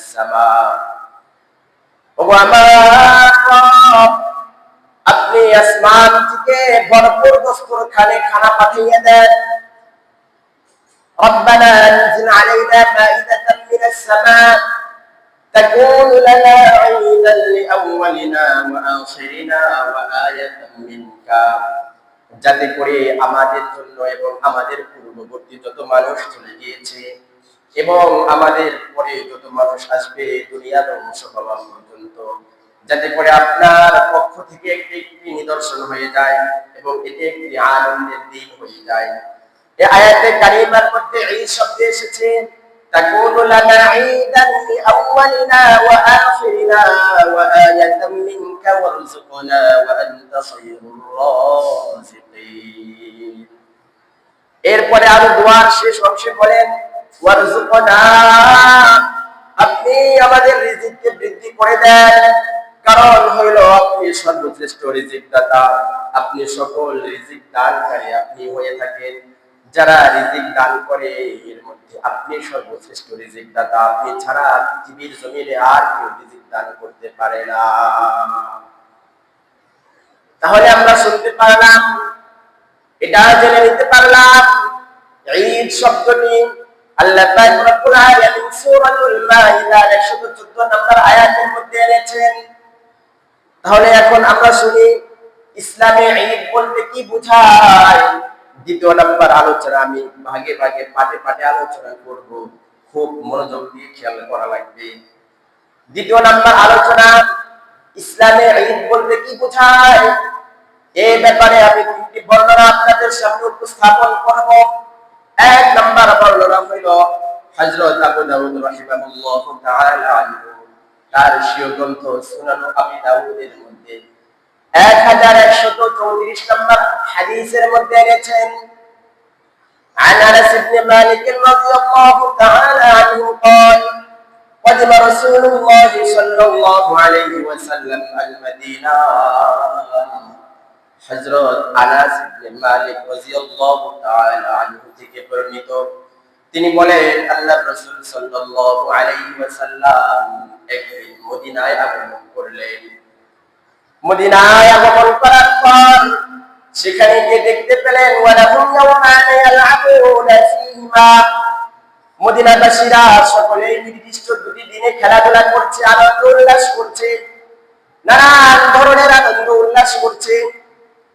মিনাস সামা। ওগো আমার রব, আপনি আসমান থেকে ভরপুর দস্তরখানে খানা পাঠিয়ে দেন। ربنا انزل علينا مائدة من السماء تكون لنا عيدا لأولنا وآخرنا وآية منك, যাতে করে আমাদের জন্য এবং আমাদের পূর্ববর্তী যত মানুষ চলে গিয়েছে এবং আমাদের পরে যত মানুষ আসবে দুনিয়া ধ্বংস হওয়া পর্যন্ত, যাতে করে আপনার পক্ষ থেকে একটি নিদর্শন হয়ে যায় এবং এটি একটি আনন্দের দিন হয়ে যায়। এই আয়াতে কারিমার মধ্যে ঈদ শব্দ এসেছে, তাকুনু লানা ঈদান লিআউয়ালিনা ওয়া আখিরিনা ওয়া আয়াতাম মিনকা ওয়ারযুকনা ওয়া আনতা খায়রুর রাযিকিন। এরপরে আরো দোয়ার শেষ অংশে বলেন ওয়ারযুকনা, আপনি আমাদের রিজিককে বৃদ্ধি করে দেন, কারণ হইল আপনি সর্বশ্রেষ্ঠ রিজিক দাতা, আপনি সকল রিজিক দানকারী আপনি হয়ে থাকেন। যারা রিজিক দান করে এর মধ্যে আপনি সর্বশ্রেষ্ঠ রিজিক দাতা, আপনি ছাড়া পৃথিবীর জমিনে আর কেউ রিজিক দান করতে পারে না। তাহলে আমরা শুনতে পারলাম, এটা জেনে নিতে পারলাম ঈদ শব্দটি আল্লাহ পাক রব্বুল আলামিন সূরাতুল মাইদার 114 নম্বর আয়াতের মধ্যে এনেছেন। তাহলে এখন আমরা শুনি ইসলামে ঈদ বলতে কি বোঝায়। দ্বিতীয় নাম্বার আলোচনা আমি ভাগে ভাগে পাটে পাটে আলোচনা করব, খুব মনোযোগ দিয়ে খেয়াল করা লাগবে। দ্বিতীয় নাম্বার আলোচনা, ইসলামে ঈদ বলতে কি বোঝায়, এই ব্যাপারে আমি তিনটি বর্ণনা আপনাদের সামনে উপস্থাপন করব। এক নাম্বার বর্ণনা হইল হযরত আবু দাউদ রাহিমাহুল্লাহ তাআলা আনহু তার স্বীয় গ্রন্থ সুনান আবি দাউদের মধ্যে 1134 নম্বর হাদিসের মধ্যে এনেছেন, عن انس بن مالك رضي الله تعالى عنه قال قدم رسول الله صلى الله عليه وسلم المدينة। হযরত আনাস ইবনে মালিক রাদিয়াল্লাহু তাআলা আনহু থেকে বর্ণিত, তিনি বলেন আল্লাহর রাসূল সাল্লাল্লাহু আলাইহি ওয়াসাল্লাম একদিন মদিনায় আগমন করলেন। মদিনায় আগমন করার পর সেখানে গিয়ে দেখতে পেলেন ওয়ালাহুম ইয়াওমান ইয়ালআবুনা ফীহিমা, মদিনাবাসীরা সকলেই নির্দিষ্ট দুটি দিনে খেলাধুলা করছে, আনন্দ উল্লাস করছে, নানান ধরনের আনন্দ উল্লাস করছে।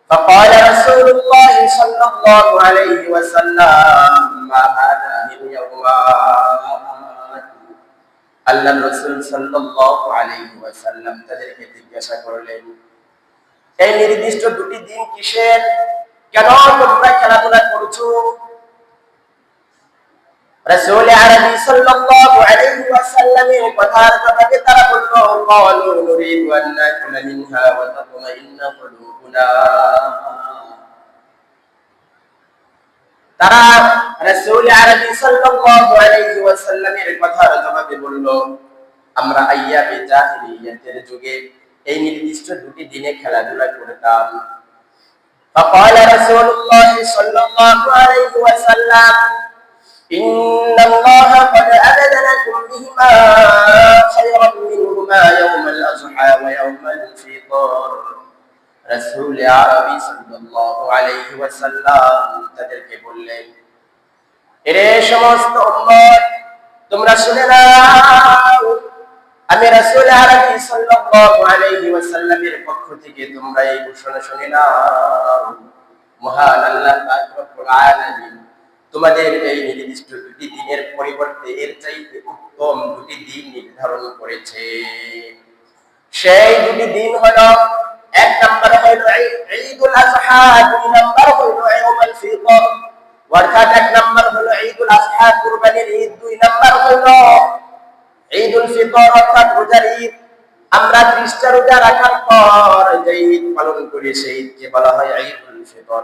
فقال رسول الله صلى الله عليه وسلم ما هذا اليومان, আল্লাহ রাসূল সাল্লাল্লাহু আলাইহি ওয়াসাল্লাম তাদেরকে জিজ্ঞাসা করলেন, এই নির্দিষ্ট দুটি দিন কিসের, কেন তোমরা খেলাধুলা করছো? রাসূল আরবি সাল্লাল্লাহু আলাইহি ওয়াসাল্লামের কথার কথাকে তারা বলল, ক্বালু নুরিদু আন নাকুলা মিনহা ওয়া তাতমাইন্না কুলুবুনা। তারা রাসূল আরবি সাল্লাল্লাহু আলাইহি ওয়াসাল্লামের কথার জবাবে বলল, আমরা আইয়ামে জাহিলিয়াতের যুগে এই নির্দিষ্ট দুটি দিনে খেলাধুলা করতাম। فقال رسول الله صلى الله عليه وسلم إن الله قد أذن لكم بهما خيرا منهما يوم الأضحى ويوم الفطر। রাসূল আরবি সাল্লাল্লাহু আলাইহি ওয়াসাল্লাম তাদেরকে বললেন, এরে সমস্ত উম্মত, তোমরা শুনে নাও, আমি রাসূল আরবি সাল্লাল্লাহু আলাইহি ওয়াসাল্লামের পক্ষ থেকে তোমরা এই ঘোষণা শুনে নাও, মহান আল্লাহ পাক রব্বুল আলামিন তোমাদের এই নির্দিষ্ট দুটি দিনের পরিবর্তে এর চাইতে উত্তম দুটি দিন নির্ধারণ করেছে। সেই দুটি দিন হলো, এক নাম্বার হলো ঈদুল আযহা, দুই নাম্বার হলো ইয়াউমুল ফিতর। অর্থাৎ এক নাম্বার হলো ঈদুল আযহা কুরবানির ঈদ, দুই নাম্বার হলো ঈদুল ফিতর অর্থাৎ রোজার ঈদ। আমরা 30টা রোজা রাখার পর যে ঈদ পালন করি সেই ঈদকে বলা হয় ঈদুল ফিতর।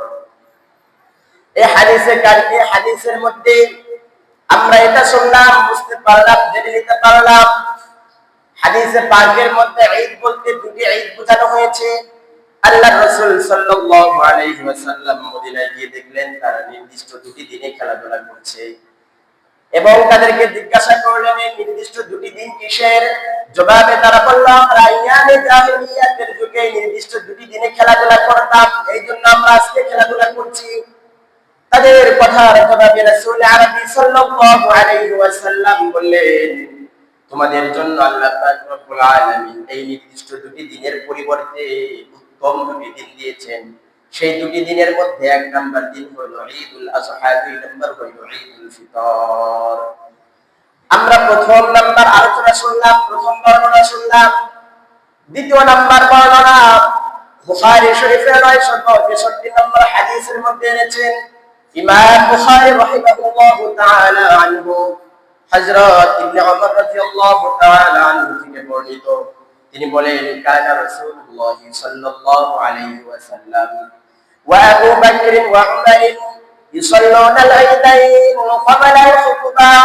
এই হাদিসের মধ্যে আমরা এটা শুনলাম, বুঝতে পারলাম, জেনে নিতে পারলাম, হাদিসে পাকের মধ্যে ঈদ বলতে দুটি ঈদ বোঝানো হয়েছে। আল্লাহর রাসূল সাল্লাল্লাহু আলাইহি ওয়াসাল্লাম মদিনায় গিয়ে দেখলেন তারা নির্দিষ্ট দুটি দিনে খেলাধুলা করছে এবং তাদেরকে জিজ্ঞাসা করলেন, এই নির্দিষ্ট দুটি দিন কি কিসের জবাবে তারা বলল আমরা ইয়ামে জাহিলিয়াতের যুগে নির্দিষ্ট দুটি দিনে খেলাধুলা করতাম, এই জন্য আমরা আজকে খেলাধুলা করছি। তাদের কথার জবাবে রাসূল আরবি সাল্লাল্লাহু আলাইহি ওয়াসাল্লাম বললেন, তোমাদের জন্য আল্লাহ পাক রব্বুল আলামিন এই নির্দিষ্ট দুটি দিনের পরিবর্তে উত্তম দুটি দিন দিয়েছেন। সেই দুটি দিনের মধ্যে এক নাম্বার দিন হলো ঈদুল আযহা, দুই নাম্বার হলো ঈদুল ফিতর। আমরা প্রথম নাম্বার আলোচনা শুনলাম, প্রথম বর্ণনা শুনলাম। দ্বিতীয় নাম্বার বর্ণনা বুখারী শরীফের 963 নম্বর হাদিসের মধ্যে এনেছেন ইমাম বুখারী রাহিমাহুল্লাহু তাআলা আনহু, হযরত ইবনে ওমর রাদিয়াল্লাহু তাআলা আনহু থেকে বর্ণিত। তিনি বলেন, কানা রাসূলুল্লাহ সাল্লাল্লাহু আলাইহি ওয়াসাল্লাম ওয়া আবু বকর ওয়া উমর ইউসাল্লুনা আল-ঈদাইন ক্বাবলা আল-খুতবাহ।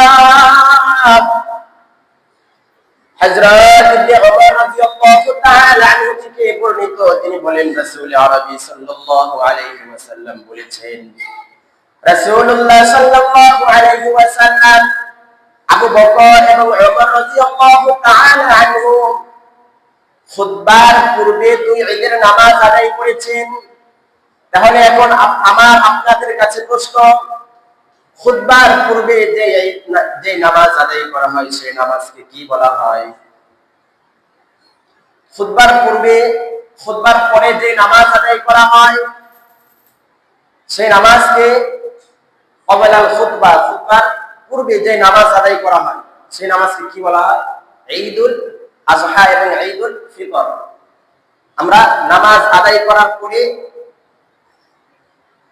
হযরত ইবনে ওমর রাদিয়াল্লাহু তাআলা আনহু থেকে বর্ণিত, তিনি বলেন রাসূল আরবি সাল্লাল্লাহু আলাইহি ওয়াসাল্লাম বলেছেন, রাসূলুল্লাহ সাল্লাল্লাহু আলাইহি ওয়াসাল্লাম আবু বকর এবং ওমর রাদিয়াল্লাহু তাআলা আনহু খুতবার পূর্বে দুই ঈদের নামাজ আদায় করেছেন। তাহলে এখন আমার আপনাদের কাছে প্রশ্ন, খুতবার পূর্বে যে নামাজ আদায় করা হয় সেই নামাজকে কি বলা হয়? খুতবার পূর্বে, খুতবার পরে যে নামাজ আদায় করা হয় সেই নামাজকে ক্বাবলাল খুতবা, খুতবার পূর্বে যে নামাজ আদায় করা হয় সেই নামাজকে কি বলা হয়? ঈদুল আযহা এবং ঈদুল ফিতর। আমরা নামাজ আদায় করার পরে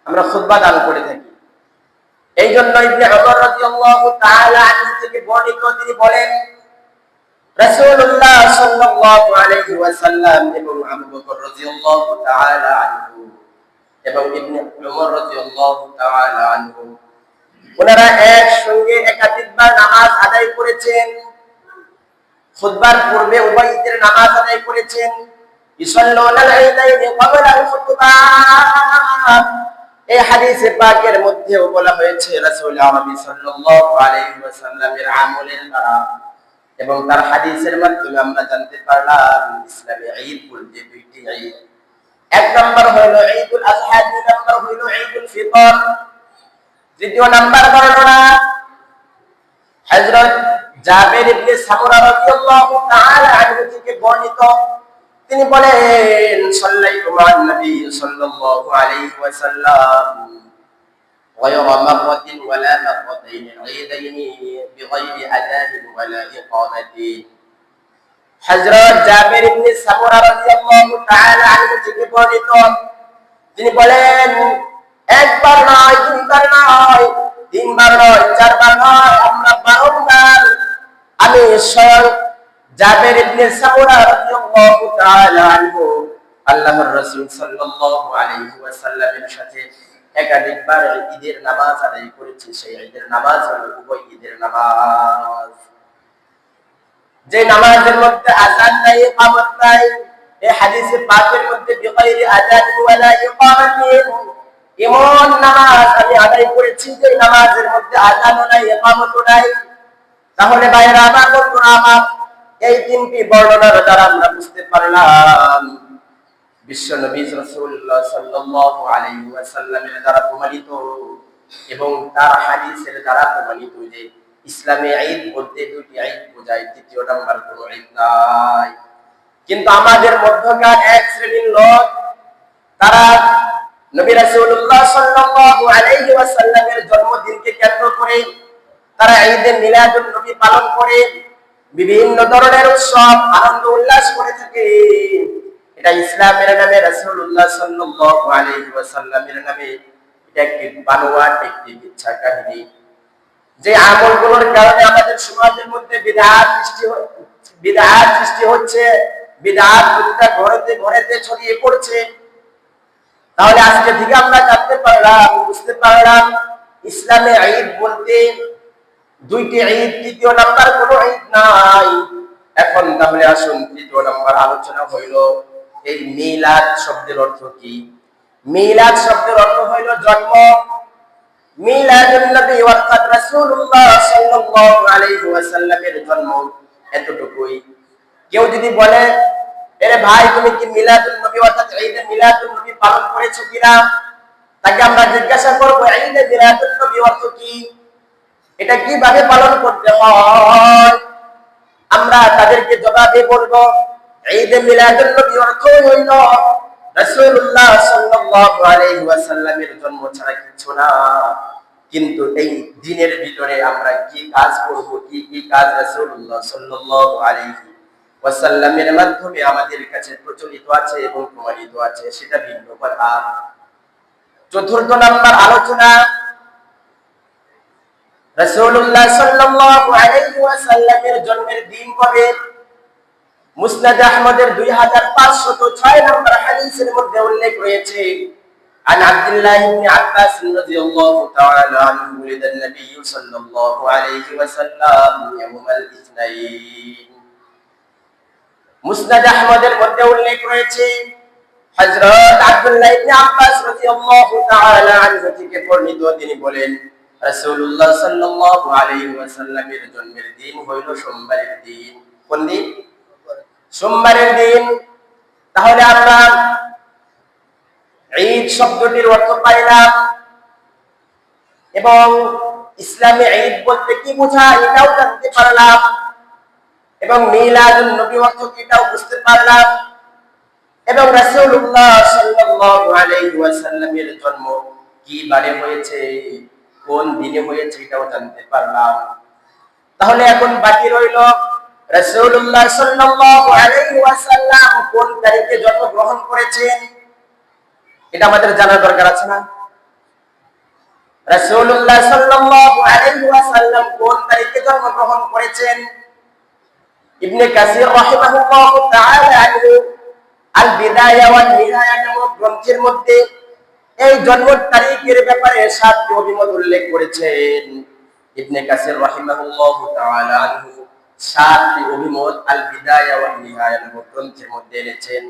আমরা খুতবা দান করে থাকি। এই জন্য ইবনে ওমর রাদিয়াল্লাহু তাআলা আনহু থেকে বর্ণিত, তিনি বলেন রাসূলুল্লাহ সাল্লাল্লাহু আলাইহি ওয়াসাল্লাম এবং আবু বকর রাদিয়াল্লাহু তাআলা আনহু এবং ইবনে ওমর রাদিয়াল্লাহু তাআলা আনহু ওনারা একসঙ্গে একাধিকবার নামাজ আদায় করেছেন। খুতবার পূর্বে উভয় ঈদের নামাজ আদায় করেছেন। ইউসাল্লুনা আল-ঈদাইন ক্বাবলা আল-খুতবাহ। এই হাদিসে পাকের মধ্যেও বলা হয়েছে রাসূল আরবি সাল্লাল্লাহু আলাইহি ওয়াসাল্লামের আমলের দ্বারা এবং তার হাদিসের মাধ্যমে আমরা জানতে পারলাম ইসলামে ঈদ বলতে দুইটি ঈদ, এক নাম্বার হলো ঈদুল আযহা, দুই নাম্বার হলো ঈদুল ফিতর। তৃতীয় নাম্বার বর্ণনা হযরত জাবের ইবনে সামুরা রাদিয়াল্লাহু তাআলা আনহু থেকে বর্ণিত, তিনি বলেন সাল্লাইতু মা'আন নবী সাল্লাল্লাহু আলাইহি ওয়াসাল্লাম গায়রা মাররাতিন ওয়ালা মাররাতাইন ঈদাইন বিগাইরি আযান ওয়ালা ইকামাতিন। হযরত জাবের ইবনে সামুরা রাদিয়াল্লাহু তাআলা আনহু থেকে বর্ণিত, তিনি বলেন একবার নয়, দুইবার নয়, তিনবার নয়, চারবার নয়, আমরা বারংবার, আমি স্বয়ং জাবের ইবনে সামুরা রাদিয়াল্লাহু তাআলা আনহু আল্লাহর রাসূল সাল্লাল্লাহু আলাইহি ওয়াসাল্লামের সাথে একাধিকবার ঈদের নামাজ আদায় করেছি। সেই ঈদের নামাজ হলো উভয় ঈদের নামাজ, যে নামাজের মধ্যে আযান নাই, ইকামত নাই। এই হাদিসে পাকের মধ্যে বিগাইরি আযান ওয়ালা ইকামাতিন, এমন নামাজ আমি আদায় করেছি যে নামাজের মধ্যে আযানও নাই, ইকামতও নাই। তাহলে ভাইরা আমার, বন্ধুরা আমার, এই তিনটি বর্ণনার দ্বারা আমরা বুঝতে পারলাম বিশ্ব নবী রাসূলুল্লাহ সাল্লাল্লাহু আলাইহি ওয়াসাল্লামের দ্বারা প্রমাণিত এবং তার হাদিসের দ্বারা প্রমাণিত যে ইসলামে ঈদ বলতে দুটি ঈদ বোঝায়, তৃতীয় নাম্বার কোনো ঈদ নাই। কিন্তু আমাদের মধ্যকার এক শ্রেণীর লোক, তারা নবী রাসূলুল্লাহ সাল্লাল্লাহু আলাইহি ওয়াসাল্লামের জন্মদিনকে কেন্দ্র করে তারা ঈদে মিলাদুন নবী পালন করে বিভিন্ন ধরনের উৎসব আনন্দ উল্লাস করে থাকে। এটা ইসলামের নামে, রাসূলুল্লাহ সাল্লাল্লাহু আলাইহি ওয়াসাল্লামের নামে এটা একটি বানোয়াট, একটি মিথ্যা কাহিনী, যে আমলগুলোর কারণে আমাদের সমাজের মধ্যে বিদআত সৃষ্টি হচ্ছে, বিদআত প্রতিটা ঘরেতে ঘরেতে ছড়িয়ে পড়ছে। তাহলে আজকে থেকে আমরা জানতে পারলাম, বুঝতে পারলাম ইসলামে ঈদ বলতে দুইটি ঈদ, তৃতীয় নাম্বার কোনো ঈদ নাই। এখন তাহলে আসুন তৃতীয় নাম্বার আলোচনা হইল এই মিলাদ শব্দের অর্থ কি? মিলাদ শব্দের অর্থ হইল জন্ম। মিলাদুন নবী অর্থাৎ রাসূলুল্লাহ সাল্লাল্লাহু আলাইহি ওয়াসাল্লামের জন্ম। এতটুকুই। কেউ যদি বলে এরে ভাই তুমি কি মিলাদুন নবী অর্থাৎ ঈদে মিলাদুন নবী পালন করেছো কিনা, তাকে আমরা জিজ্ঞাসা করব ঈদে মিলাদুন নবী অর্থ কি, এটা কিভাবে পালন করতে হয়। আমরা তাদেরকে জবাবে বলবো ঈদে মিলাদুন নবী অর্থ হইল রাসূলুল্লাহ সাল্লাল্লাহু আলাইহি ওয়াসাল্লামের জন্ম ছাড়া কিছু না। কিন্তু এই দিনের ভিতরে আমরা কি কাজ করব, কি কি কাজ রাসূলুল্লাহ সাল্লাল্লাহু আলাইহি ওয়াসাল্লামের মাধ্যমে আমাদের কাছে প্রচলিত আছে এবং প্রমাণিত আছে সেটা ভিন্ন কথা। চতুর্থ নাম্বার আলোচনা, রাসূলুল্লাহ সাল্লাল্লাহু আলাইহি ওয়াসাল্লামের জন্মের দিন কবে? মুসনাদ আহমদের 2506 নম্বর হাদিসের মধ্যে উল্লেখ রয়েছে, عن عبد الله بن عباس رضي الله تعالى عنه ولد النبي صلى الله عليه وسلم يوم الاثنين। মুসনাদ আহমদের মধ্যে উল্লেখ রয়েছে হযরত আব্দুল্লাহ ইবনে আব্বাস রাদিয়াল্লাহু তাআলা আনহু থেকে বর্ণিত, তিনি বলেন রাসূলুল্লাহ সাল্লাল্লাহু আলাইহি ওয়াসাল্লামের জন্মের দিন হইল সোমবারের দিন। কোন দিন? সোমবারের দিন। তাহলে আমরা ঈদ শব্দটির অর্থ পাইলাম এবং ইসলামে ঈদ বলতে কি বোঝায় এটাও জানতে পারলাম এবং মিলাদুন নবী অর্থ কি এটাও বুঝতে পারলাম এবং রাসূলুল্লাহ সাল্লাল্লাহু আলাইহি ওয়াসাল্লামের জন্ম কি বারে হয়েছে, কোন দিনে হয়েছে এটাও জানতে পারলাম। তাহলে এখন বাকি রইল রাসূলুল্লাহ সাল্লাল্লাহু আলাইহি ওয়াসাল্লাম কোন তারিখে জন্মগ্রহণ করেছেন, এটা আমাদের জানা দরকার আছে না? রাসূলুল্লাহ সাল্লাল্লাহু আলাইহি ওয়াসাল্লাম কোন তারিখে জন্মগ্রহণ করেছেন? ইবনে কাসির রাহিমাহুল্লাহু তাআলা আনহু আল বিদায়া ওয়ান নিহায়া নামক গ্রন্থের মধ্যে এই জন্ম তারিখের ব্যাপারে 7টি অভিমত উল্লেখ করেছেন। ইবনে কাসির রাহিমাহুল্লাহু তাআলা আনহু 7টি অভিমত আল বিদায়া ওয়ান নিহায়া নামক গ্রন্থের মধ্যে এনেছেন।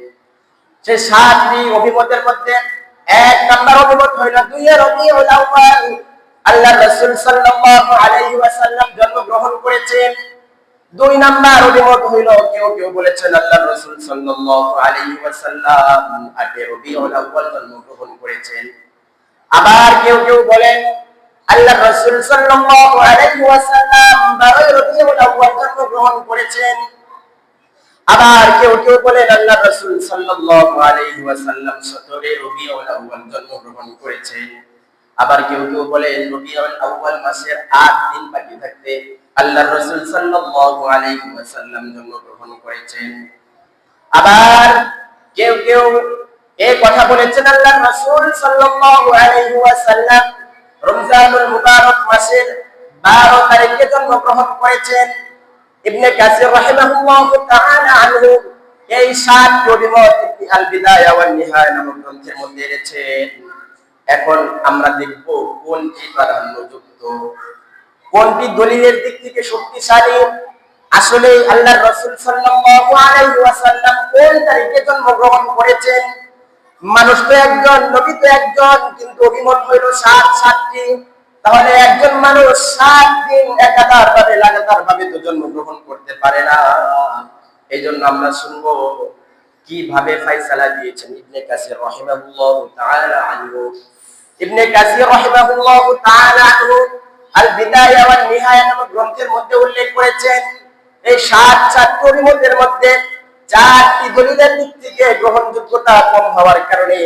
সেই 7টি অভিমতের মধ্যে 1 নম্বর অভিমত হইল 2 রবিউল আউয়াল আল্লাহর রাসূল সাল্লাল্লাহু আলাইহি ওয়াসাল্লাম জন্মগ্রহণ করেছেন। 2 নম্বর অভিমত হইল কেউ কেউ বলেছেন আল্লাহর রাসূল সাল্লাল্লাহু আলাইহি ওয়াসাল্লাম 8 রবিউল আউয়াল জন্মগ্রহণ করেছেন। আবার কেউ কেউ বলেন আল্লাহর রাসূল সাল্লাল্লাহু আলাইহি ওয়াসাল্লাম 12 রবিউল আউয়াল জন্মগ্রহণ করেছেন। আবার কেউ কেউ বলেন আল্লাহর রাসূল সাল্লাল্লাহু আলাইহি ওয়াসাল্লাম 17 রবিউল আউয়াল জন্মগ্রহণ করেছেন। আবার কেউ কেউ বলেন রবিউল আউয়াল মাসের 8 দিন বাকি থাকতে আল্লাহর রাসূল সাল্লাল্লাহু আলাইহি ওয়াসাল্লাম জন্মগ্রহণ করেছেন। আবার কেউ কেউ এই কথা বলেছেন আল্লাহর রাসূল সাল্লাল্লাহু আলাইহি ওয়াসাল্লাম রমজানুল মুবারক মাসের 12 তারিখে জন্মগ্রহণ করেছেন। ইবনে কাসির রাহিমাহুল্লাহু তাআলা আনহু এই 7টি অভিমত আল বিদায়া ওয়ান নিহায়া নামক গ্রন্থের মধ্যে এনেছেন। এখন আমরা দেখব কোনটি প্রাধান্যযুক্ত, কোনটি দলিলের দিক থেকে শক্তিশালী। আসলে আল্লাহর রাসূল সাল্লাল্লাহু আলাইহি ওয়াসাল্লাম কোন তারিখে জন্মগ্রহণ করেছেন? মানুষ তো একজন, নবী তো একজন, কিন্তু অভিমত হইল 7টি। তাহলে একজন মানুষ 7 দিন লাগাতারভাবে তো জন্মগ্রহণ করতে পারে না। এইজন্য আমরা শুনবো কিভাবে ফয়সালা দিয়েছেন ইবনে কাসির রাহিমাহুল্লাহু তাআলা আনহু। ইবনে কাসির রাহিমাহুল্লাহু তাআলা আনহু আল বিদায়া ওয়ান নিহায়া নামক গ্রন্থের মধ্যে উল্লেখ করেছেন এই 7টি অভিমতের মধ্যে 4টি দলিলের দিক থেকে গ্রহণযোগ্যতা কম হওয়ার কারণে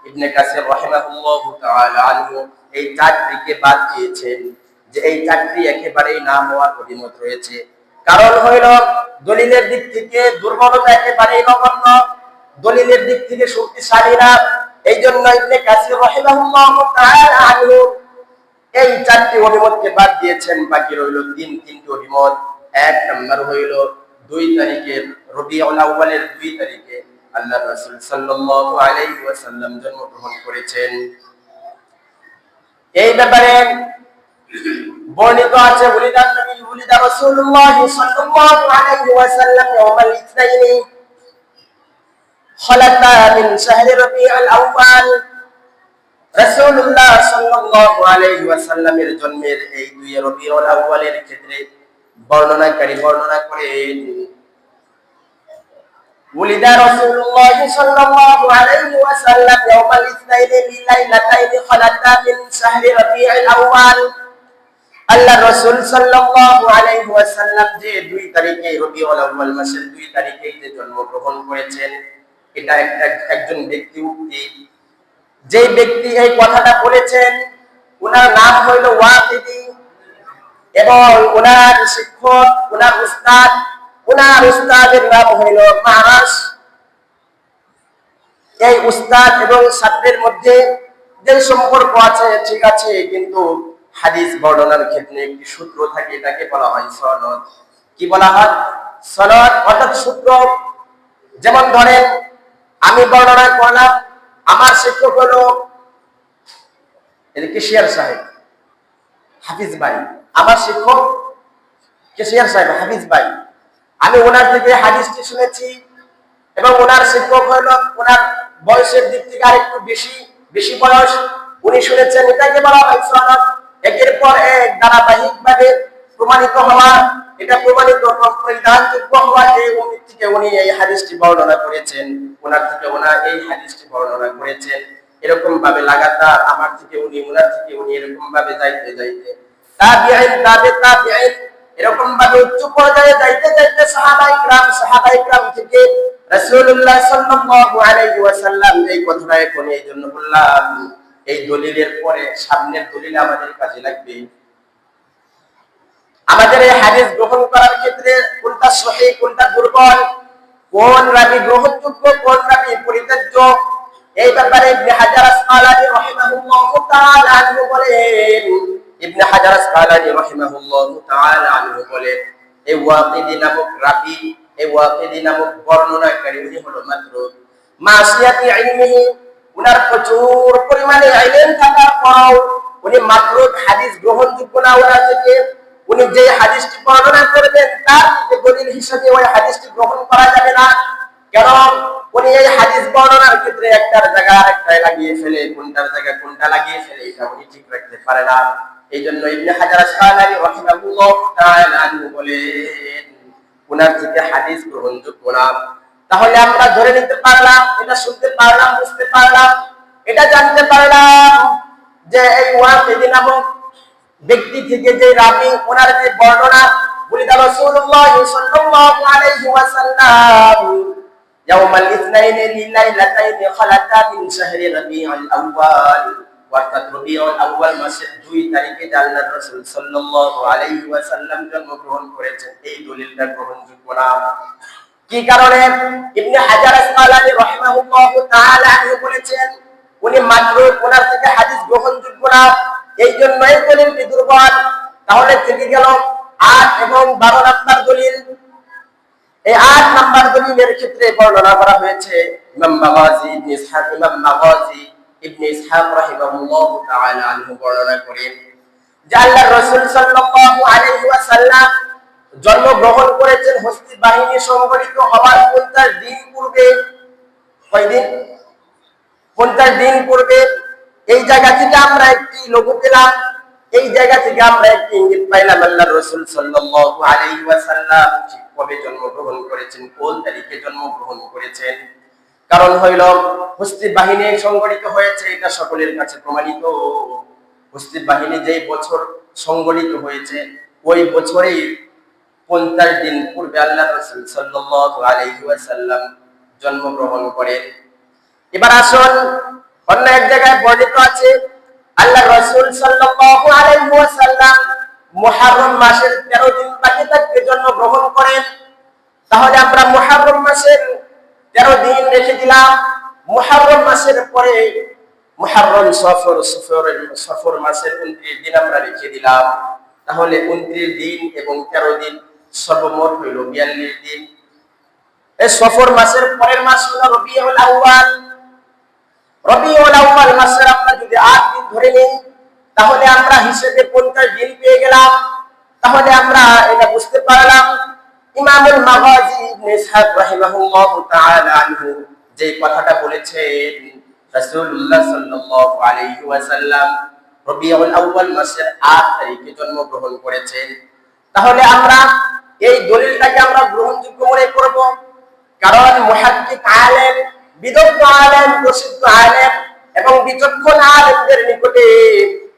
ইবনে কাসির রাহিমাহুল্লাহু তাআলা আনহু এই 4টিকে বাদ দিয়েছেন, যে এই 4টি একেবারেই না হওয়ার অভিমত রয়েছে। কারণ হইল দলিলের দিক থেকে দুর্বলতা একেবারেই নগণ্য, দলিলের দিক থেকে শক্তিশালী না। এই জন্য ইবনে কাসির রাহিমাহুল্লাহু তাআলা আনহু এই 4টি অভিমতকে বাদ দিয়েছেন। বাকি রইল 3টি অভিমত। 1 নম্বর হইল 2 তারিখের রবিউল আউয়ালের 2 তারিখে আল্লাহর রাসূল সাল্লাল্লাহু আলাইহি ওয়াসাল্লাম জন্মগ্রহণ করেছেন। এই ব্যাপারে বর্ণিত আছে উলিদা রাসূলুল্লাহ সাল্লাল্লাহু আলাইহি ওয়াসাল্লাম ইয়াউমাল ইসনাইনি খালাতা মিন শাহরি রবিউল আউয়াল। রাসূলুল্লাহ সাল্লাল্লাহু আলাইহি ওয়াসাল্লামের জন্মের এই 2 রবিউল আউয়ালের ক্ষেত্রে বর্ণনাকারী বর্ণনা করেন, ولد رسول الله صلى الله عليه وسلم يوم الاثنين ليلتين خلتا من شهر ربيع الأول। আল্লাহ রাসূল সাল্লাল্লাহু আলাইহি ওয়াসাল্লাম যে 2 তারিখে রবিউল আউয়াল মাসের 2 তারিখে যে জন্মগ্রহণ করেছেন, এটা একজন ব্যক্তি উক্তি। যে ব্যক্তি এই কথাটা বলেছেন ওনার নাম হইল ওয়াকিদি, এবং ওনার শিক্ষক ওনার উস্তাদের নাম হইল মারাস। এই উস্তাদ এবং ছাত্রের মধ্যে যে সম্পর্ক আছে ঠিক আছে, কিন্তু হাদিস বর্ণনার ক্ষেত্রে একটি সূত্র থাকে, এটাকে বলা হয় সনদ। কি বলা হয়? সনদ, অর্থাৎ সূত্র। যেমন ধরেন আমি বর্ণনা করলাম, আমার শিক্ষক হলো কেশিয়ার সাহেব হাফিজ ভাই, আমার শিক্ষক কেশিয়ার সাহেব হাফিজ ভাই, আমি ওনার থেকে হাদিসটি শুনেছি, এবং ওনার শিক্ষক হলো ওনার বয়সের দিক থেকে আরেকটু বেশি বয়স, উনি শুনেছেন, এটাকে বলা হয় সনদ। একের পর এক ধারাবাহিকভাবে প্রমাণিত হওয়া, এটা প্রমাণিত পরিধানযোগ্য হওয়া যে উনি থেকে উনি এই হাদিসটি বর্ণনা করেছেন, ওনার থেকে ওনার এই হাদিসটি বর্ণনা করেছেন, এরকম ভাবে লাগাতার আমার থেকে উনি, ওনার থেকে উনি, এরকম ভাবে যাইতে যাইতে তাবিঈন তাবিঈন এরকম ভাবে উচ্চ পর্যায়ে যাইতে যাইতে সাহাবায়ে কিরাম থেকে রাসূলুল্লাহ সাল্লাল্লাহু আলাইহি ওয়াসাল্লাম এই কথাটা এখন এই জন্য বললাম, এই দলিলের পরে সামনের দলিল আমাদের কাজে লাগবে। আমাদের এই হাদিস গ্রহণ করার ক্ষেত্রে কোনটা সহিহ কোনটা দুর্বল, কোন রাবী গ্রহণযোগ্য কোন রাবী পরিত্যাজ্য, এই ব্যাপারে ইবনে হাজার আসকালানী রাহিমাহুল্লাহু তাআলা আনহু বলেন, ইবনে হাজার আসকালানী রাহিমাহুল্লাহু তাআলা আনহু বলেন, এই ওয়াকিদি নামক রাবী, এই ওয়াকিদি নামক বর্ণনাকারী উনি হলো মাতরুক। মাসিয়াতি ইলমিহি, উনার প্রচুর পরিমাণে ইলম থাকার পরও উনি মাতরুক, হাদিস গ্রহণযোগ্য না ওনার থেকে। উনি যে হাদিসটি বর্ণনা করবেন তার দলিল হিসেবে ওই হাদিসটি গ্রহণ করা যাবে না, কারণ উনি এই হাদিস বর্ণনার ক্ষেত্রে একটার জায়গা আরেকটায় লাগিয়ে ফেলে, কোনটার জায়গা কোনটা লাগিয়ে ফেলে, এটা উনি ঠিক রাখতে পারে না। এই জন্য ইবনে হাজার আসকালানী রাহিমাহুল্লাহু তাআলা বলেন ওনার থেকে হাদিস গ্রহণযোগ্য না। তাহলে আমরা ধরে নিতে পারলাম, এটা শুনতে পারলাম, বুঝতে পারলাম, এটা জানতে পারলাম যে এই ওয়াকিদি নামক ব্যক্তি থেকে যে রাবী ওনার যে বর্ণনা, বুলিদা রাসূলুল্লাহ সাল্লাল্লাহু আলাইহি ওয়াসাল্লাম ইয়াউমাল ইসনাইনি লিলাইলাতাইনি খালাতা মিন শাহরি রাবিউল আউয়াল, অর্থাৎ রবিউল আউয়াল মাসের 2 তারিখে আল্লাহর রাসূল সাল্লাল্লাহু আলাইহি ওয়াসাল্লাম জন্মগ্রহণ করেছেন, এই দলিলটা গ্রহণযোগ্য না। কি কারণে? ইবনে হাজার আসকালানী রাহিমাহুল্লাহু তাআলা আনহু বলেছেন উনি মাতরুক, ওনার থেকে হাদিস গ্রহণযোগ্য না, এই জন্য এই দলিলটি দুর্বল। তাহলে থেকে গেল 8 এবং 12 নাম্বার দলিল। এই 8 নাম্বার দলিলের ক্ষেত্রে বর্ণনা করা হয়েছে, ইমাম মাগাজি ইবনে ইসহাক রাহিমাহুল্লাহু তাআলা আনহু বর্ণনা করেন যে আল্লাহর রাসূল সাল্লাল্লাহু আলাইহি ওয়াসাল্লাম জন্মগ্রহণ করেছেন হস্তি বাহিনী সংগঠিত হওয়ার 50 দিন পূর্বে। কয়দিন? 50 দিন পূর্বে। এই জায়গা থেকে আমরা একটি লঘু পেলাম, এই জায়গা থেকে আমরা একটি ইঙ্গিত পাইলাম আল্লাহর রাসূল সাল্লাল্লাহু আলাইহি ওয়াসাল্লাম ঠিক কবে জন্মগ্রহণ করেছেন, কোন তারিখে জন্মগ্রহণ করেছেন। কারণ হইল হস্তি বাহিনী সংগঠিত হয়েছে, এটা সকলের কাছে প্রমাণিত। হস্তি বাহিনী যেই বছর সংগঠিত হয়েছে ওই বছরেই 50 দিন পূর্বে আল্লাহর রাসূল সাল্লাল্লাহু আলাইহি ওয়াসাল্লাম জন্মগ্রহণ করেন। এবার আসুন, অন্য এক জায়গায় বর্ণিত আছে আল্লাহর রাসূল সাল্লাল্লাহু আলাইহি ওয়াসাল্লাম মুহররম মাসের 13 দিন বাকি থাকতে জন্মগ্রহণ করেন। তাহলে আমরা মুহররম মাসের 13 দিন রেখে দিলাম, মুহররম মাসের পরে মুহররম সফর মাসের 29 দিন আমরা রেখে দিলাম। তাহলে 29 দিন এবং 13 দিন সর্বমোট হইল 42 দিন। এই সফর মাসের পরের মাস হলো রবিউল আউয়াল। রবিউল আউয়াল মাসের আমরা যদি 8 দিন ধরে নিই তাহলে আমরা হিসেবে 50 দিন পেয়ে গেলাম। তাহলে আমরা এটা বুঝতে পারলাম ইমামুল মাগাজি ইবনে ইসহাক রাহিমাহুল্লাহু তাআলা আনহু যে কথাটা বলেছেন রাসূলুল্লাহ সাল্লাল্লাহু আলাইহি ওয়াসাল্লাম রবিউল আউয়াল মাসের 8 তারিখে জন্মগ্রহণ করেছেন। তাহলে আমরা এই দলিলটাকে আমরা গ্রহণযোগ্য মনে করব, কারণ মুহাক্কিক আলেম, বিদগ্ধ আলেম, প্রসিদ্ধ আলেম এবং বিচক্ষণ আলেমদের নিকটে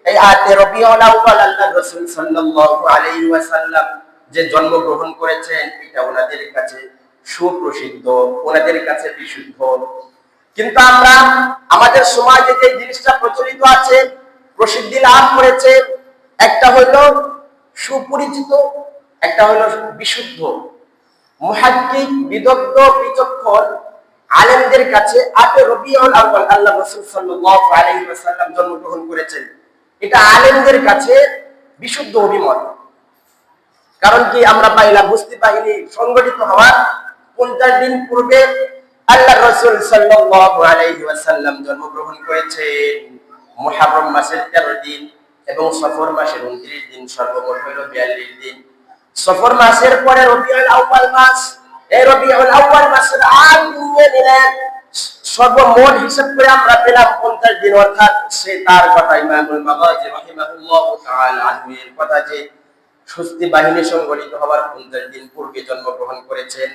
এই আয়াতে রবিউল আউয়াল আল্লাহর রাসূল সাল্লাল্লাহু আলাইহি ওয়াসাল্লাম যে জন্মগ্রহণ করেছেন এটা ওনাদের কাছে সুপ্রসিদ্ধ, ওনাদের কাছে বিশুদ্ধ। কিন্তু আমরা আমাদের সমাজে যে জিনিসটা প্রচলিত আছে, প্রসিদ্ধি লাভ করেছে, একটা হলো সুপরিচিত, একটা হলো বিশুদ্ধ। মুহাক্কিক, বিদগ্ধ, বিচক্ষণ আলেমদের কাছে ৮ রবিউল আউয়াল আল্লাহর রাসূল সাল্লাল্লাহু আলাইহি ওয়াসাল্লাম জন্মগ্রহণ করেছেন, এটা আলেমদের কাছে বিশুদ্ধ অভিমত। কারণ কি আমরা পাইলাম বুঝতে পাইনি সংগঠিত হওয়ার 50 দিন পূর্বে আল্লাহর রাসূল সাল্লাল্লাহু আলাইহি ওয়াসাল্লাম জন্মগ্রহণ করেছেন মুহররম মাসের 13 দিন এবং সফর মাসের 29 দিন, সর্বমোট হলো 42 দিন। সফর মাসের পরে রবিউল আউয়াল মাস, এই রবিউল আউয়াল মাসের 8 দিন নিলেন, সর্বমোট হিসাব করে আমরা পেলাম 50 দিন। অর্থাৎ সে তার কথা ইমামুল মাগাজি রাহিমাহুল্লাহু তাআলা আনহুর কথা যে সুস্তি বাহিনী সংগঠিত হওয়ার 50 দিন পূর্বে জন্মগ্রহণ করেছেন।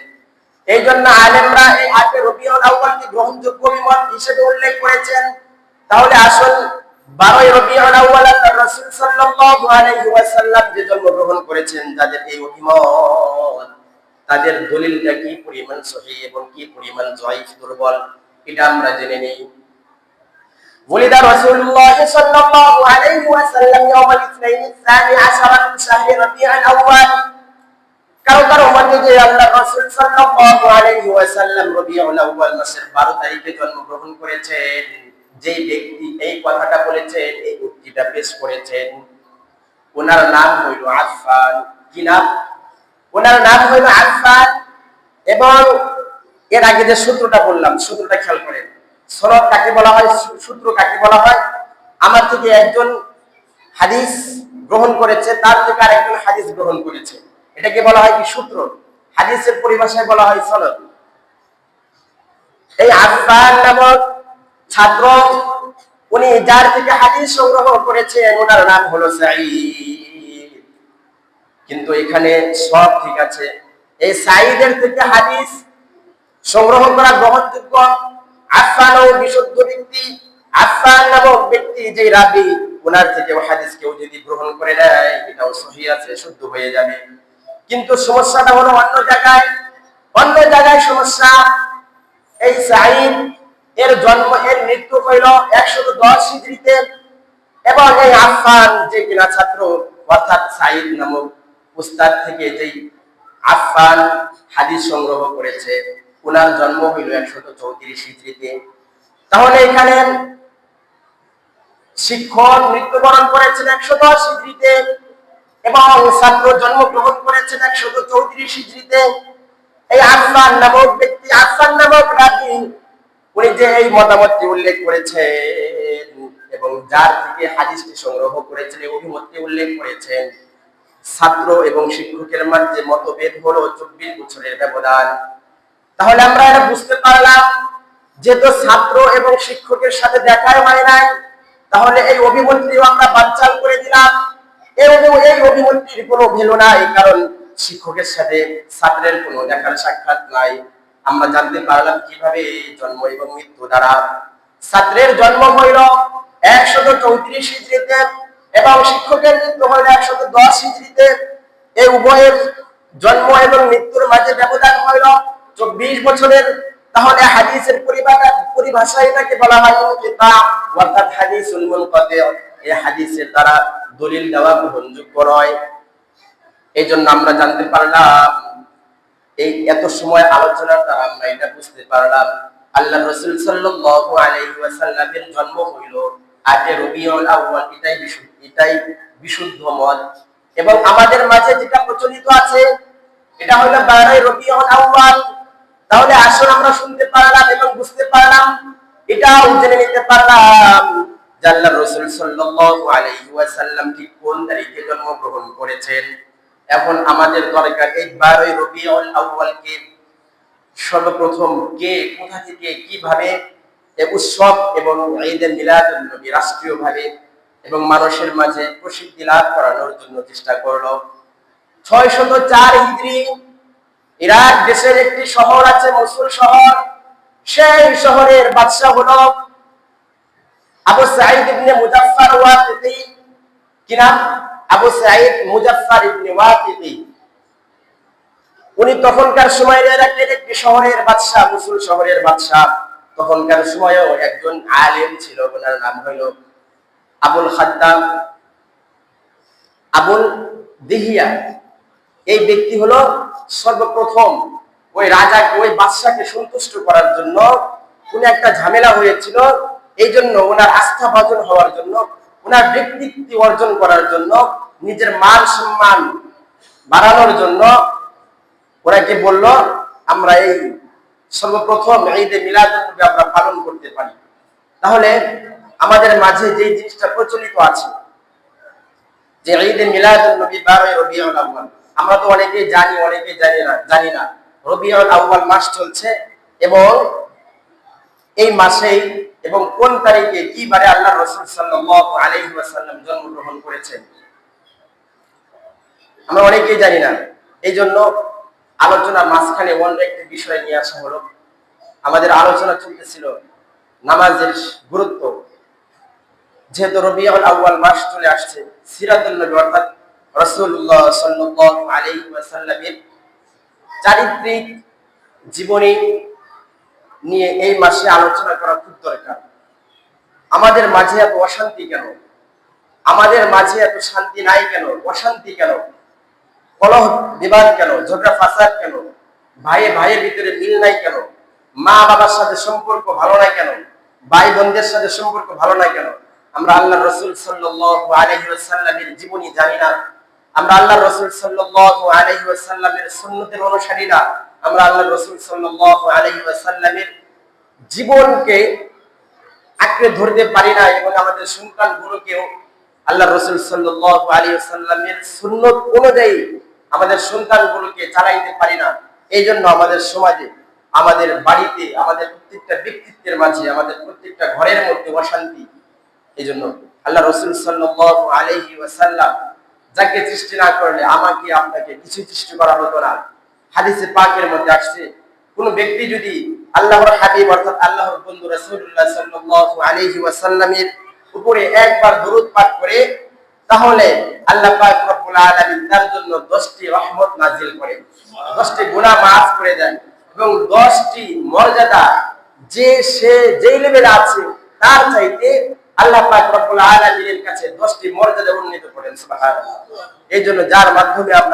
এই জন্য আলেমরা এই 8 রবিউল আউয়ালকে গ্রহণযোগ্য অভিমত হিসেবে উল্লেখ করেছেন। তাহলে আসল 12 রবিউল আউয়াল আল্লাহর রাসূল সাল্লাল্লাহু আলাইহি ওয়াসাল্লাম যে জন্মগ্রহণ করেছেন, যাদের এই অভিমত, তাদের দলিলটা কি পরিমাণ সহিহ এবং কি পরিমাণ যায়িফ, দুর্বল, এটা আমরা জেনে নেই। ولد رسول الله صلى الله عليه وسلم يوم الاثنين الثاني عشر من شهر ربيع الأول। কারো কারো মতে যে আল্লাহর রাসূল সাল্লাল্লাহু আলাইহি ওয়াসাল্লাম রবিউল আউয়াল মাসের 12 তারিখে জন্মগ্রহণ করেছেন। যেই ব্যক্তি এই কথাটা বলেছেন, এই উক্তিটা পেশ করেছেন, ওনার নাম হইল আফফান। কি নাম? ওনার নাম হইল আফফান। এবং এর আগে যে সূত্রটা বললাম, সূত্রটা খেয়াল করেন। সনদ কাকে বলা হয়, সূত্র কাকে বলা হয়? আমার থেকে একজন হাদিস গ্রহণ করেছে, তার থেকে আরেকজন হাদিস গ্রহণ করেছে, এটাকে বলা হয় কি? সূত্র। হাদিসের পরিভাষায় বলা হয় সনদ। এই আফফান নামক ছাত্র, উনি যার থেকে হাদিস সংগ্রহ করেছেন, ওনার নাম হলো সাঈদ। কিন্তু এখানে সব ঠিক আছে, এই সাঈদের থেকে হাদিস সংগ্রহ করা গ্রহণযোগ্য। আফফানও বিশুদ্ধ ব্যক্তি। আফফান নামক ব্যক্তি যে রাবী, ওনার থেকে হাদিস কেউ যদি গ্রহণ করে নেয়, এটাও সহিহ আছে, শুদ্ধ হয়ে যাবে। কিন্তু সমস্যাটা হলো অন্য জায়গায়, অন্য জায়গায় সমস্যা। এই সাঈদ এর জন্ম, এর মৃত্যু হইল 110 হিজরিতে, এবং এই আফফান যে কিনা ছাত্র, অর্থাৎ সাঈদ নামক উস্তাদ থেকে যেই আফফান হাদিস সংগ্রহ করেছে, ওনার জন্ম হইল 134 হিজরিতে। তাহলে এখানে শিক্ষক মৃত্যুবরণ করেছেন 110 হিজরিতে এবং ছাত্র জন্মগ্রহণ করেছেন 134 হিজরিতে। এই আফফান নামক ব্যক্তি, আফফান নামক রাবী, উনি যে এই মতামতটি উল্লেখ করেছেন এবং যার থেকে হাদিসটি সংগ্রহ করেছেন, এই অভিমতটি উল্লেখ করেছেন, ছাত্র এবং শিক্ষকের মধ্যে মতভেদ হলো 24 বছরের ব্যবধান। তাহলে আমরা এটা বুঝতে পারলাম, যেহেতু ছাত্র এবং শিক্ষকের সাথে দেখাই হয় নাই, তাহলে এই অভিমতটিও আমরা বানচাল করে দিলাম। এই অভিমতটির কোনো ভ্যালু নাই, কারণ শিক্ষকের সাথে ছাত্রের কোনো দেখার সাক্ষাৎ নাই। আমরা জানতে পারলাম কিভাবে? জন্ম এবং মৃত্যু দ্বারা। ছাত্রের জন্ম হইল 134 হিজরিতে এবং শিক্ষকের মৃত্যু হইল 110 হিজরিতে। এই উভয়ের জন্ম এবং মৃত্যুর মাঝে ব্যবধান হইল 24 বছরের। তাহলে হাদিসের পরিভাষায় এটাকে বলা হয় ইনকিতা, অর্থাৎ হাদিসুল মুনকাতি। এই হাদিসের দ্বারা দলিল দেওয়া গ্রহণযোগ্য নয়। এই জন্য আমরা জানতে পারলাম, এই এত সময় আলোচনার দ্বারা আমরা এটা বুঝতে পারলাম, আল্লাহর রাসূল সাল্লাল্লাহু আলাইহি ওয়াসাল্লামের জন্ম হইল 8 রবিউল আউয়াল। এটাই বিশুদ্ধ মত। এবং আমাদের মাঝে যেটা প্রচলিত আছে, এটা হলো 12 রবিউল আউয়াল। তাহলে আসলে আমরা শুনতে পারলাম এবং বুঝতে পারলাম, এটাও জেনে নিতে পারলাম যে আল্লাহর রাসূল সাল্লাল্লাহু আলাইহি ওয়াসাল্লাম ঠিক কোন তারিখে জন্মগ্রহণ করেছেন। এখন আমাদের দরকার এই 12 রবিউল আউয়ালকে সর্বপ্রথম কে, কোথা থেকে, কিভাবে এই উৎসব এবং ঈদে মিলাদুন নবী রাষ্ট্রীয়ভাবে এবং মানুষের মাঝে প্রসিদ্ধি লাভ করানোর জন্য চেষ্টা করলো। 604 হিজরি ইরাক দেশের একটি শহর আছে মসুল শহর, সেই শহরের বাদশা হলো আবু সাঈদ ইবনে মুজাফফর ওয়াকিদি। কি নাম? আবু সাঈদ মুজাফফর ইবনে ওয়াকিদি। উনি তখনকার সময়ের ইরাকের একটি শহরের বাদশা, মসুল শহরের বাদশা। তখনকার সময়েও একজন আলেম ছিল, ওনার নাম হইল আবুল খাদ্দাম, আবুল দিহিয়া। এই ব্যক্তি হলো সর্বপ্রথম ওই রাজাকে, ওই বাদশাকে সন্তুষ্ট করার জন্য উনি একটা ঝামেলা হয়েছিল, এই জন্য ওনার আস্থা ভাজন হওয়ার জন্য, ওনার ব্যক্তিত্ব অর্জন করার জন্য, নিজের মান সম্মান বাড়ানোর জন্য ওনাকে বলল আমরা এই সর্বপ্রথম ঈদে মিলাদুন-নবী আমরা পালন করতে পারি। তাহলে আমাদের মাঝে যে জিনিসটা প্রচলিত আছে যে ঈদে মিলাদুন-নবী 12 রবিউল আউয়াল, আমরা তো অনেকেই জানি, অনেকেই জানি না রবিউল আউয়াল মাস চলছে এবং এই মাসেই এবং কোন তারিখে কি বারে আল্লাহ রাসূল সাল্লাল্লাহু আলাইহি ওয়াসাল্লাম জন্মগ্রহণ করেছেন আমরা অনেকেই জানি না। এই জন্য আলোচনার মাঝখানে অন্য একটি বিষয় নিয়ে আসা হলো। আমাদের আলোচনা চলতেছিল নামাজের গুরুত্ব। যেহেতু রবিউল আউয়াল মাস চলে আসছে, সিরাতুন নবী অর্থাৎ রাসূলুল্লাহ সাল্লাল্লাহু আলাইহি ওয়াসাল্লামের চারিত্রিক জীবনী নিয়ে এই মাসে আলোচনা করা খুব দরকার। আমাদের মাঝে এত অশান্তি কেন? আমাদের মাঝে এত শান্তি নাই কেন? অশান্তি কেন? কলহ বিবাদ কেন? ঝগড়া ফাসাদ কেন? ভাইয়ে ভাইয়ের ভিতরে মিল নাই কেন? মা বাবার সাথে সম্পর্ক ভালো নাই কেন? ভাই বোনদের সাথে সম্পর্ক ভালো নাই কেন? আমরা আল্লাহ রাসূল সাল্লাল্লাহু আলাইহি ওয়াসাল্লামের জীবনী জানি না, আমরা আল্লাহ রাসূল সাল্লাল্লাহু আলাইহি ওয়াসাল্লামের সুন্নতের অনুসারী না, আমরা আল্লাহ রাসূল সাল্লাল্লাহু আলাইহি ওয়াসাল্লামের জীবনকে আঁকড়ে ধরতে পারি না এবং আমাদের সন্তানগুলোকেও আল্লাহ রাসূল সাল্লাল্লাহু আলাইহি ওয়াসাল্লামের সুন্নত অনুযায়ী আমাদের সন্তানগুলোকে চালাইতে পারি না। এই জন্য আমাদের সমাজে, আমাদের বাড়িতে, আমাদের প্রত্যেকটা ব্যক্তিত্বের মাঝে, আমাদের প্রত্যেকটা ঘরের মধ্যে অশান্তি। এই জন্য আল্লাহ রাসূল সাল্লাল্লাহু আলাইহি ওয়াসাল্লাম যাকে সৃষ্টি না করলে আমাকে আপনাকে কিছু সৃষ্টি করা হতো না। হাদিসে পাকের মধ্যে আসছে, কোন ব্যক্তি যদি আল্লাহর হাবিব অর্থাৎ আল্লাহর বন্ধু রাসূলুল্লাহ সাল্লাল্লাহু আলাইহি ওয়াসাল্লামের উপরে একবার দরুদ পাঠ করে, তাহলে আল্লাহ পাক রব্বুল আলামিন তার জন্য 10টি রহমত নাজিল করেন, 10টি গুনাহ maaf করে দেন এবং 10টি মর্যাদা যে সে যেই লেভেলে আছে তার চাইতে আল্লাহ পাক রব্বুল আলামিনের কাছে 10টি মর্যাদা উন্নীত করেন। সুবহানাল্লাহ। এই জন্য যার মাধ্যমে আমরা